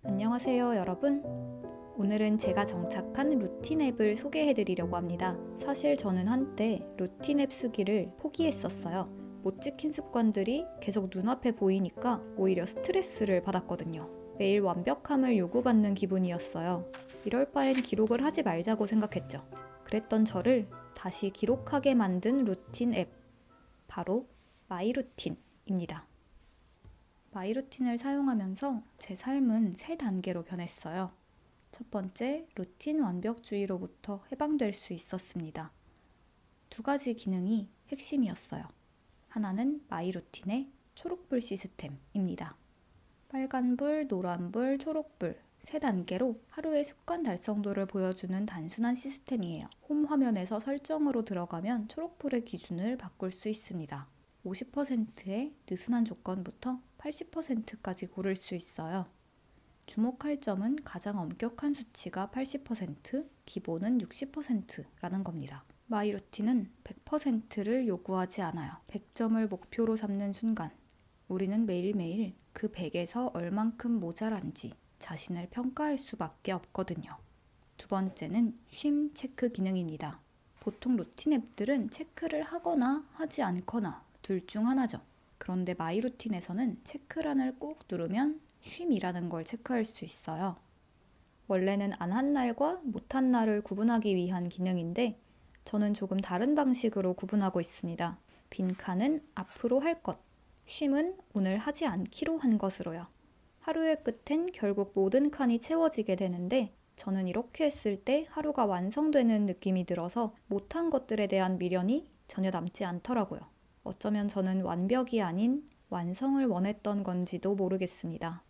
안녕하세요, 여러분. 오늘은 제가 정착한 루틴 앱을 소개해 드리려고 합니다. 사실 저는 한때 루틴 앱 쓰기를 포기했었어요. 못 지킨 습관들이 계속 눈앞에 보이니까 오히려 스트레스를 받았거든요. 매일 완벽함을 요구받는 기분이었어요. 이럴 바엔 기록을 하지 말자고 생각했죠. 그랬던 저를 다시 기록하게 만든 루틴 앱, 바로 마이루틴입니다. 마이루틴을 사용하면서 제 삶은 3단계로 변했어요. 첫 번째, 루틴 완벽주의로부터 해방될 수 있었습니다. 2가지 기능이 핵심이었어요. 하나는 마이루틴의 초록불 시스템입니다. 빨간불, 노란불, 초록불 3단계로 하루의 습관 달성도를 보여주는 단순한 시스템이에요. 홈 화면에서 설정으로 들어가면 초록불의 기준을 바꿀 수 있습니다. 50%의 느슨한 조건부터 80%까지 고를 수 있어요. 주목할 점은 가장 엄격한 수치가 80%, 기본은 60%라는 겁니다. 마이루틴은 100%를 요구하지 않아요. 100점을 목표로 삼는 순간 우리는 매일매일 그 100에서 얼만큼 모자란지 자신을 평가할 수밖에 없거든요. 2번째는 쉼 체크 기능입니다. 보통 루틴 앱들은 체크를 하거나 하지 않거나 둘 중 하나죠. 그런데 마이루틴에서는 체크란을 꾹 누르면 쉼이라는 걸 체크할 수 있어요. 원래는 안 한 날과 못한 날을 구분하기 위한 기능인데 저는 조금 다른 방식으로 구분하고 있습니다. 빈 칸은 앞으로 할 것, 쉼은 오늘 하지 않기로 한 것으로요. 하루의 끝엔 결국 모든 칸이 채워지게 되는데 저는 이렇게 했을 때 하루가 완성되는 느낌이 들어서 못한 것들에 대한 미련이 전혀 남지 않더라고요. 어쩌면 저는 완벽이 아닌 완성을 원했던 건지도 모르겠습니다.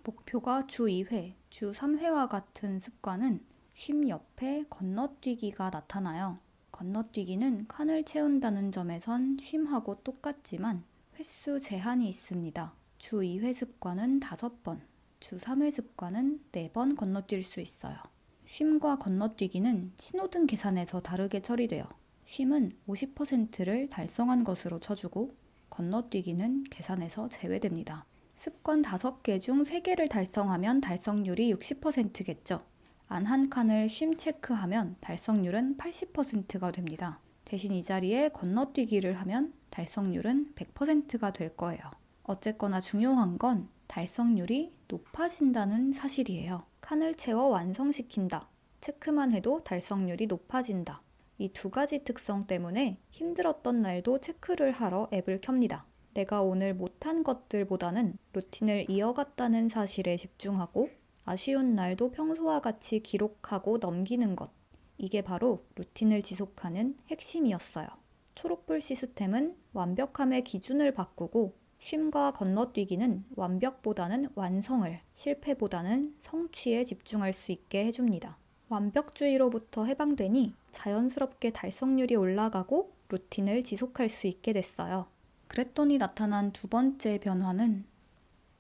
목표가 주 2회, 주 3회와 같은 습관은 쉼 옆에 건너뛰기가 나타나요. 건너뛰기는 칸을 채운다는 점에선 쉼하고 똑같지만 횟수 제한이 있습니다. 주 2회 습관은 5번, 주 3회 습관은 4번 건너뛸 수 있어요. 쉼과 건너뛰기는 신호등 계산에서 다르게 처리돼요. 쉼은 50%를 달성한 것으로 쳐주고 건너뛰기는 계산에서 제외됩니다. 습관 5개 중 3개를 달성하면 달성률이 60%겠죠. 안 한 칸을 쉼 체크하면 달성률은 80%가 됩니다. 대신 이 자리에 건너뛰기를 하면 달성률은 100%가 될 거예요. 어쨌거나 중요한 건 달성률이 높아진다는 사실이에요. 칸을 채워 완성시킨다. 체크만 해도 달성률이 높아진다. 이 2가지 특성 때문에 힘들었던 날도 체크를 하러 앱을 켭니다. 내가 오늘 못한 것들보다는 루틴을 이어갔다는 사실에 집중하고 아쉬운 날도 평소와 같이 기록하고 넘기는 것. 이게 바로 루틴을 지속하는 핵심이었어요. 초록불 시스템은 완벽함의 기준을 바꾸고 쉼과 건너뛰기는 완벽보다는 완성을, 실패보다는 성취에 집중할 수 있게 해줍니다. 완벽주의로부터 해방되니 자연스럽게 달성률이 올라가고 루틴을 지속할 수 있게 됐어요. 그랬더니 나타난 2번째 변화는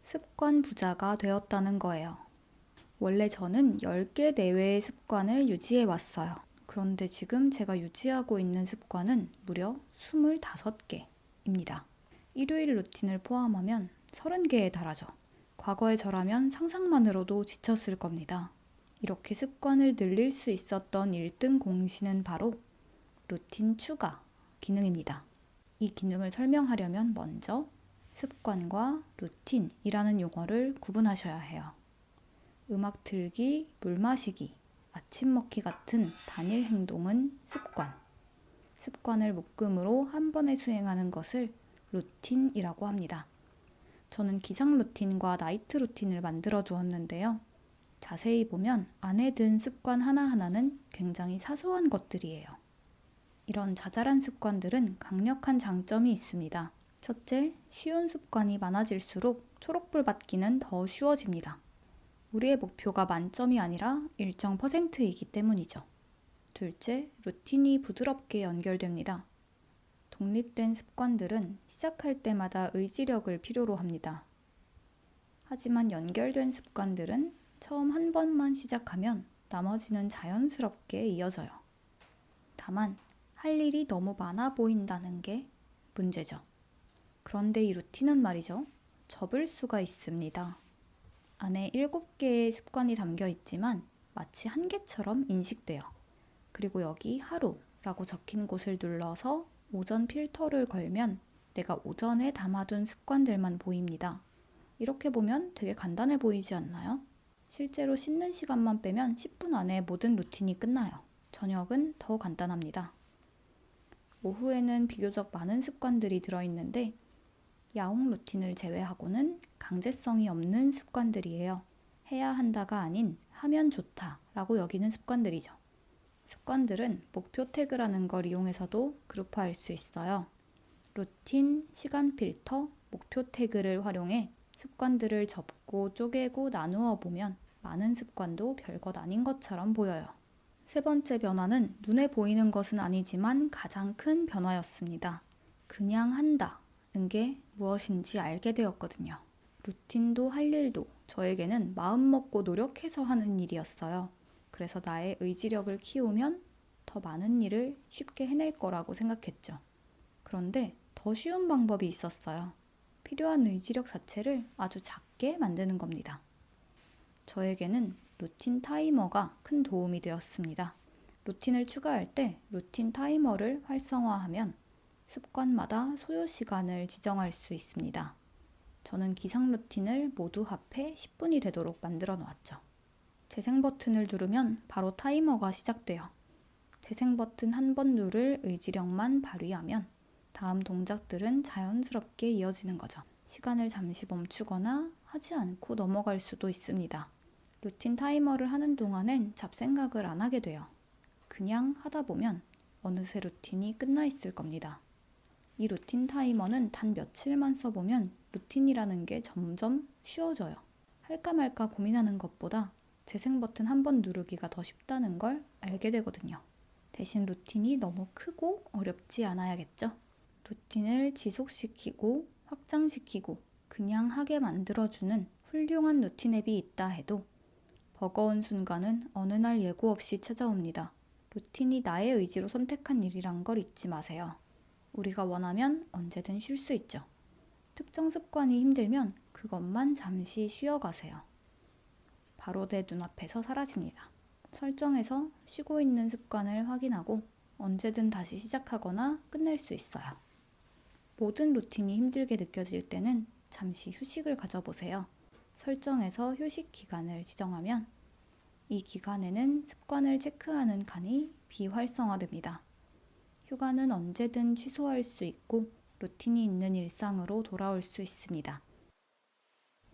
습관 부자가 되었다는 거예요. 원래 저는 10개 내외의 습관을 유지해 왔어요. 그런데 지금 제가 유지하고 있는 습관은 무려 25개입니다. 일요일 루틴을 포함하면 30개에 달하죠. 과거의 저라면 상상만으로도 지쳤을 겁니다. 이렇게 습관을 늘릴 수 있었던 1등 공신은 바로 루틴 추가 기능입니다. 이 기능을 설명하려면 먼저 습관과 루틴이라는 용어를 구분하셔야 해요. 음악 틀기, 물 마시기, 아침 먹기 같은 단일 행동은 습관. 습관을 묶음으로 한 번에 수행하는 것을 루틴이라고 합니다. 저는 기상 루틴과 나이트 루틴을 만들어 두었는데요. 자세히 보면 안에 든 습관 하나하나는 굉장히 사소한 것들이에요. 이런 자잘한 습관들은 강력한 장점이 있습니다. 첫째, 쉬운 습관이 많아질수록 초록불 받기는 더 쉬워집니다. 우리의 목표가 만점이 아니라 일정 퍼센트이기 때문이죠. 둘째, 루틴이 부드럽게 연결됩니다. 독립된 습관들은 시작할 때마다 의지력을 필요로 합니다. 하지만 연결된 습관들은 처음 한 번만 시작하면 나머지는 자연스럽게 이어져요. 다만 할 일이 너무 많아 보인다는 게 문제죠. 그런데 이 루틴은 말이죠. 접을 수가 있습니다. 안에 7개의 습관이 담겨 있지만 마치 한 개처럼 인식돼요. 그리고 여기 하루라고 적힌 곳을 눌러서 오전 필터를 걸면 내가 오전에 담아둔 습관들만 보입니다. 이렇게 보면 되게 간단해 보이지 않나요? 실제로 씻는 시간만 빼면 10분 안에 모든 루틴이 끝나요. 저녁은 더 간단합니다. 오후에는 비교적 많은 습관들이 들어있는데 야옹 루틴을 제외하고는 강제성이 없는 습관들이에요. 해야 한다가 아닌 하면 좋다라고 여기는 습관들이죠. 습관들은 목표 태그라는 걸 이용해서도 그룹화할 수 있어요. 루틴, 시간 필터, 목표 태그를 활용해 습관들을 접고 쪼개고 나누어 보면 많은 습관도 별것 아닌 것처럼 보여요. 세 번째 변화는 눈에 보이는 것은 아니지만 가장 큰 변화였습니다. 그냥 한다는 게 무엇인지 알게 되었거든요. 루틴도 할 일도 저에게는 마음먹고 노력해서 하는 일이었어요. 그래서 나의 의지력을 키우면 더 많은 일을 쉽게 해낼 거라고 생각했죠. 그런데 더 쉬운 방법이 있었어요. 필요한 의지력 자체를 아주 작게 만드는 겁니다. 저에게는 루틴 타이머가 큰 도움이 되었습니다. 루틴을 추가할 때 루틴 타이머를 활성화하면 습관마다 소요 시간을 지정할 수 있습니다. 저는 기상 루틴을 모두 합해 10분이 되도록 만들어 놓았죠. 재생 버튼을 누르면 바로 타이머가 시작돼요. 재생 버튼 한 번 누를 의지력만 발휘하면 다음 동작들은 자연스럽게 이어지는 거죠. 시간을 잠시 멈추거나 하지 않고 넘어갈 수도 있습니다. 루틴 타이머를 하는 동안엔 잡생각을 안 하게 돼요. 그냥 하다 보면 어느새 루틴이 끝나 있을 겁니다. 이 루틴 타이머는 단 며칠만 써보면 루틴이라는 게 점점 쉬워져요. 할까 말까 고민하는 것보다 재생 버튼 한 번 누르기가 더 쉽다는 걸 알게 되거든요. 대신 루틴이 너무 크고 어렵지 않아야겠죠? 루틴을 지속시키고 확장시키고 그냥 하게 만들어주는 훌륭한 루틴 앱이 있다 해도 버거운 순간은 어느 날 예고 없이 찾아옵니다. 루틴이 나의 의지로 선택한 일이란 걸 잊지 마세요. 우리가 원하면 언제든 쉴 수 있죠. 특정 습관이 힘들면 그것만 잠시 쉬어가세요. 바로 내 눈앞에서 사라집니다. 설정해서 쉬고 있는 습관을 확인하고 언제든 다시 시작하거나 끝낼 수 있어요. 모든 루틴이 힘들게 느껴질 때는 잠시 휴식을 가져보세요. 설정해서 휴식 기간을 지정하면 이 기간에는 습관을 체크하는 칸이 비활성화됩니다. 휴가는 언제든 취소할 수 있고 루틴이 있는 일상으로 돌아올 수 있습니다.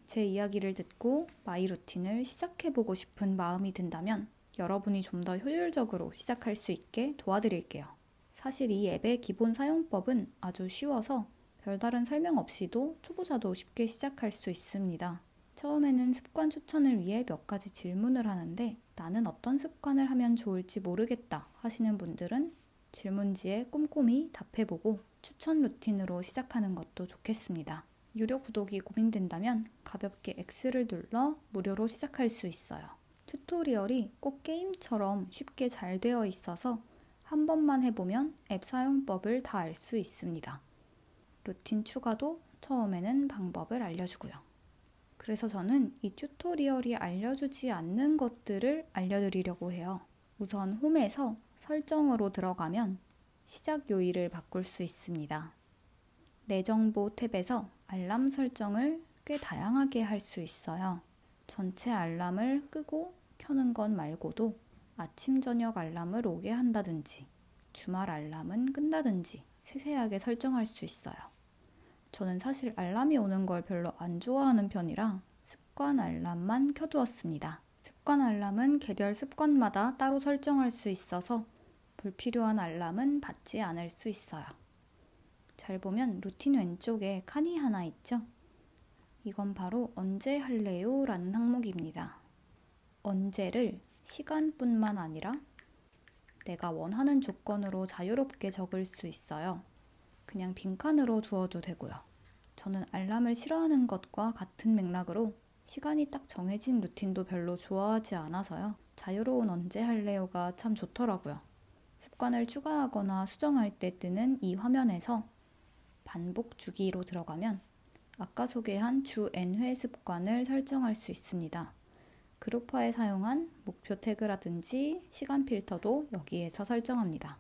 제 이야기를 듣고 마이 루틴을 시작해보고 싶은 마음이 든다면 여러분이 좀 더 효율적으로 시작할 수 있게 도와드릴게요. 사실 이 앱의 기본 사용법은 아주 쉬워서 별다른 설명 없이도 초보자도 쉽게 시작할 수 있습니다. 처음에는 습관 추천을 위해 몇 가지 질문을 하는데 나는 어떤 습관을 하면 좋을지 모르겠다 하시는 분들은 질문지에 꼼꼼히 답해보고 추천 루틴으로 시작하는 것도 좋겠습니다. 유료 구독이 고민된다면 가볍게 X를 눌러 무료로 시작할 수 있어요. 튜토리얼이 꼭 게임처럼 쉽게 잘 되어 있어서 한 번만 해보면 앱 사용법을 다 알 수 있습니다. 루틴 추가도 처음에는 방법을 알려주고요. 그래서 저는 이 튜토리얼이 알려주지 않는 것들을 알려드리려고 해요. 우선 홈에서 설정으로 들어가면 시작 요일을 바꿀 수 있습니다. 내 정보 탭에서 알람 설정을 꽤 다양하게 할 수 있어요. 전체 알람을 끄고 켜는 것 말고도 아침 저녁 알람을 오게 한다든지 주말 알람은 끈다든지 세세하게 설정할 수 있어요. 저는 사실 알람이 오는 걸 별로 안 좋아하는 편이라 습관 알람만 켜두었습니다. 습관 알람은 개별 습관마다 따로 설정할 수 있어서 불필요한 알람은 받지 않을 수 있어요. 잘 보면 루틴 왼쪽에 칸이 하나 있죠? 이건 바로 언제 할래요? 라는 항목입니다. 언제를 시간뿐만 아니라 내가 원하는 조건으로 자유롭게 적을 수 있어요. 그냥 빈칸으로 두어도 되고요. 저는 알람을 싫어하는 것과 같은 맥락으로 시간이 딱 정해진 루틴도 별로 좋아하지 않아서요. 자유로운 언제 할래요가 참 좋더라고요. 습관을 추가하거나 수정할 때 뜨는 이 화면에서 반복 주기로 들어가면 아까 소개한 주 N회 습관을 설정할 수 있습니다. 그룹화에 사용한 목표 태그라든지 시간 필터도 여기에서 설정합니다.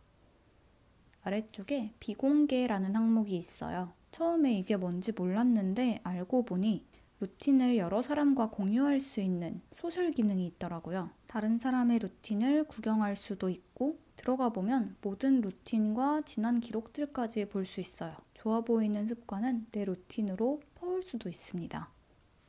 아래쪽에 비공개라는 항목이 있어요. 처음에 이게 뭔지 몰랐는데 알고 보니 루틴을 여러 사람과 공유할 수 있는 소셜 기능이 있더라고요. 다른 사람의 루틴을 구경할 수도 있고 들어가 보면 모든 루틴과 지난 기록들까지 볼 수 있어요. 좋아 보이는 습관은 내 루틴으로 퍼올 수도 있습니다.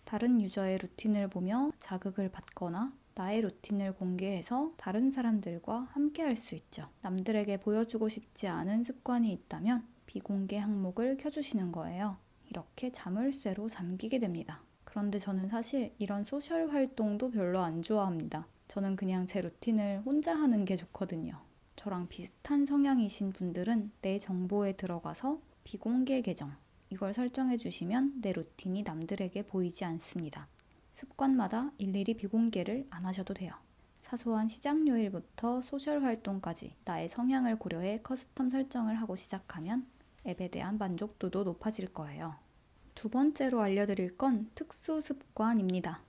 다른 유저의 루틴을 보며 자극을 받거나 나의 루틴을 공개해서 다른 사람들과 함께 할 수 있죠. 남들에게 보여주고 싶지 않은 습관이 있다면 비공개 항목을 켜주시는 거예요. 이렇게 자물쇠로 잠기게 됩니다. 그런데 저는 사실 이런 소셜 활동도 별로 안 좋아합니다. 저는 그냥 제 루틴을 혼자 하는 게 좋거든요. 저랑 비슷한 성향이신 분들은 내 정보에 들어가서 비공개 계정, 이걸 설정해 주시면 내 루틴이 남들에게 보이지 않습니다. 습관마다 일일이 비공개를 안 하셔도 돼요. 사소한 시작 요일부터 소셜 활동까지 나의 성향을 고려해 커스텀 설정을 하고 시작하면 앱에 대한 만족도도 높아질 거예요. 두 번째로 알려드릴 건 특수 습관입니다.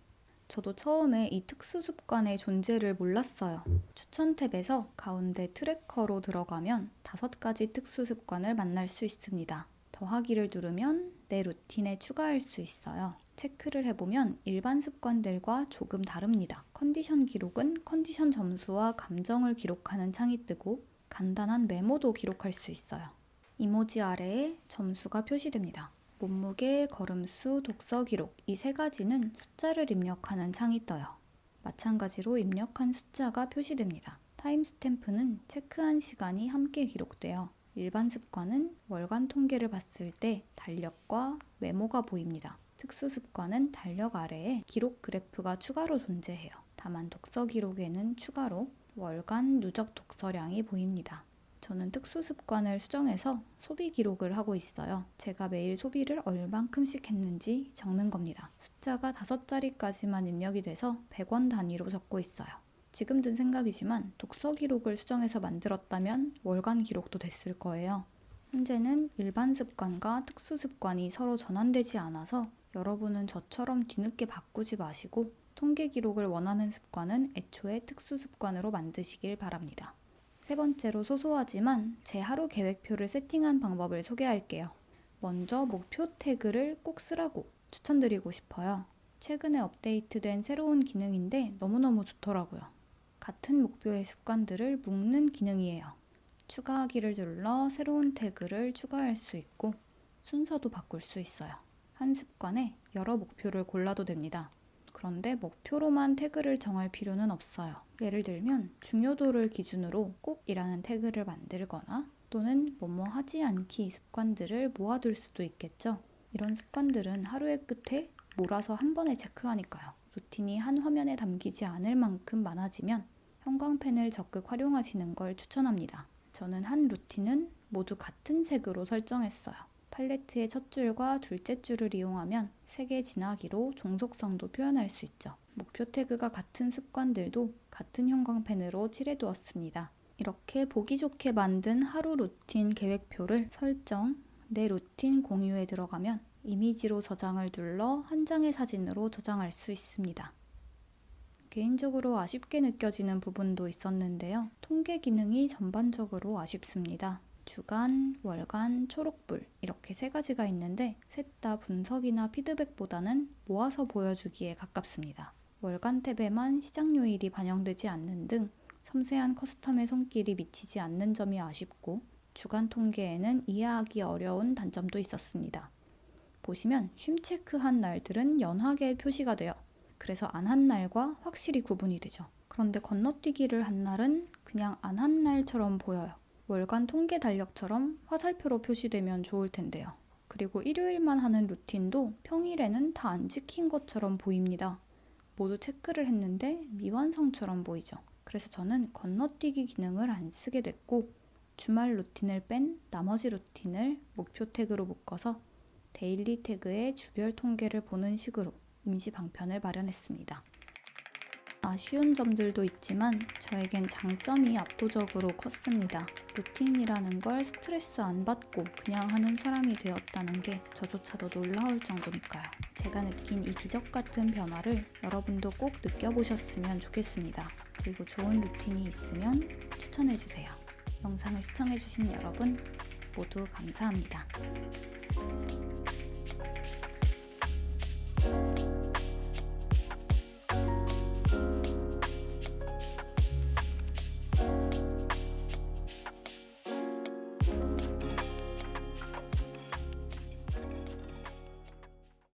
저도 처음에 이 특수 습관의 존재를 몰랐어요. 추천 탭에서 가운데 트래커로 들어가면 5가지 특수 습관을 만날 수 있습니다. 더하기를 누르면 내 루틴에 추가할 수 있어요. 체크를 해보면 일반 습관들과 조금 다릅니다. 컨디션 기록은 컨디션 점수와 감정을 기록하는 창이 뜨고 간단한 메모도 기록할 수 있어요. 이모지 아래에 점수가 표시됩니다. 몸무게, 걸음수, 독서 기록 이 3가지는 숫자를 입력하는 창이 떠요. 마찬가지로 입력한 숫자가 표시됩니다. 타임스탬프는 체크한 시간이 함께 기록돼요. 일반 습관은 월간 통계를 봤을 때 달력과 메모가 보입니다. 특수 습관은 달력 아래에 기록 그래프가 추가로 존재해요. 다만 독서 기록에는 추가로 월간 누적 독서량이 보입니다. 저는 특수 습관을 수정해서 소비 기록을 하고 있어요. 제가 매일 소비를 얼만큼씩 했는지 적는 겁니다. 숫자가 5자리까지만 입력이 돼서 100원 단위로 적고 있어요. 지금 든 생각이지만 독서 기록을 수정해서 만들었다면 월간 기록도 됐을 거예요. 현재는 일반 습관과 특수 습관이 서로 전환되지 않아서 여러분은 저처럼 뒤늦게 바꾸지 마시고 통계 기록을 원하는 습관은 애초에 특수 습관으로 만드시길 바랍니다. 세 번째로 소소하지만 제 하루 계획표를 세팅한 방법을 소개할게요. 먼저 목표 태그를 꼭 쓰라고 추천드리고 싶어요. 최근에 업데이트된 새로운 기능인데 너무너무 좋더라고요. 같은 목표의 습관들을 묶는 기능이에요. 추가하기를 눌러 새로운 태그를 추가할 수 있고 순서도 바꿀 수 있어요. 한 습관에 여러 목표를 골라도 됩니다. 그런데 목표로만 태그를 정할 필요는 없어요. 예를 들면 중요도를 기준으로 꼭이라는 태그를 만들거나 또는 뭐뭐 하지 않기 습관들을 모아둘 수도 있겠죠. 이런 습관들은 하루의 끝에 몰아서 한 번에 체크하니까요. 루틴이 한 화면에 담기지 않을 만큼 많아지면 형광펜을 적극 활용하시는 걸 추천합니다. 저는 한 루틴은 모두 같은 색으로 설정했어요. 팔레트의 첫 줄과 둘째 줄을 이용하면 색의 진하기로 종속성도 표현할 수 있죠. 목표 태그가 같은 습관들도 같은 형광펜으로 칠해두었습니다. 이렇게 보기 좋게 만든 하루 루틴 계획표를 설정, 내 루틴 공유에 들어가면 이미지로 저장을 눌러 한 장의 사진으로 저장할 수 있습니다. 개인적으로 아쉽게 느껴지는 부분도 있었는데요. 통계 기능이 전반적으로 아쉽습니다. 주간, 월간, 초록불 이렇게 3가지가 있는데 셋 다 분석이나 피드백보다는 모아서 보여주기에 가깝습니다. 월간 탭에만 시작 요일이 반영되지 않는 등 섬세한 커스텀의 손길이 미치지 않는 점이 아쉽고 주간 통계에는 이해하기 어려운 단점도 있었습니다. 보시면 쉼 체크한 날들은 연하게 표시가 돼요. 그래서 안 한 날과 확실히 구분이 되죠. 그런데 건너뛰기를 한 날은 그냥 안 한 날처럼 보여요. 월간 통계 달력처럼 화살표로 표시되면 좋을 텐데요. 그리고 일요일만 하는 루틴도 평일에는 다 안 지킨 것처럼 보입니다. 모두 체크를 했는데 미완성처럼 보이죠. 그래서 저는 건너뛰기 기능을 안 쓰게 됐고 주말 루틴을 뺀 나머지 루틴을 목표 태그로 묶어서 데일리 태그의 주별 통계를 보는 식으로 임시 방편을 마련했습니다. 아쉬운 점들도 있지만 저에겐 장점이 압도적으로 컸습니다. 루틴이라는 걸 스트레스 안 받고 그냥 하는 사람이 되었다는 게 저조차도 놀라울 정도니까요. 제가 느낀 이 기적 같은 변화를 여러분도 꼭 느껴보셨으면 좋겠습니다. 그리고 좋은 루틴이 있으면 추천해주세요. 영상을 시청해주신 여러분 모두 감사합니다.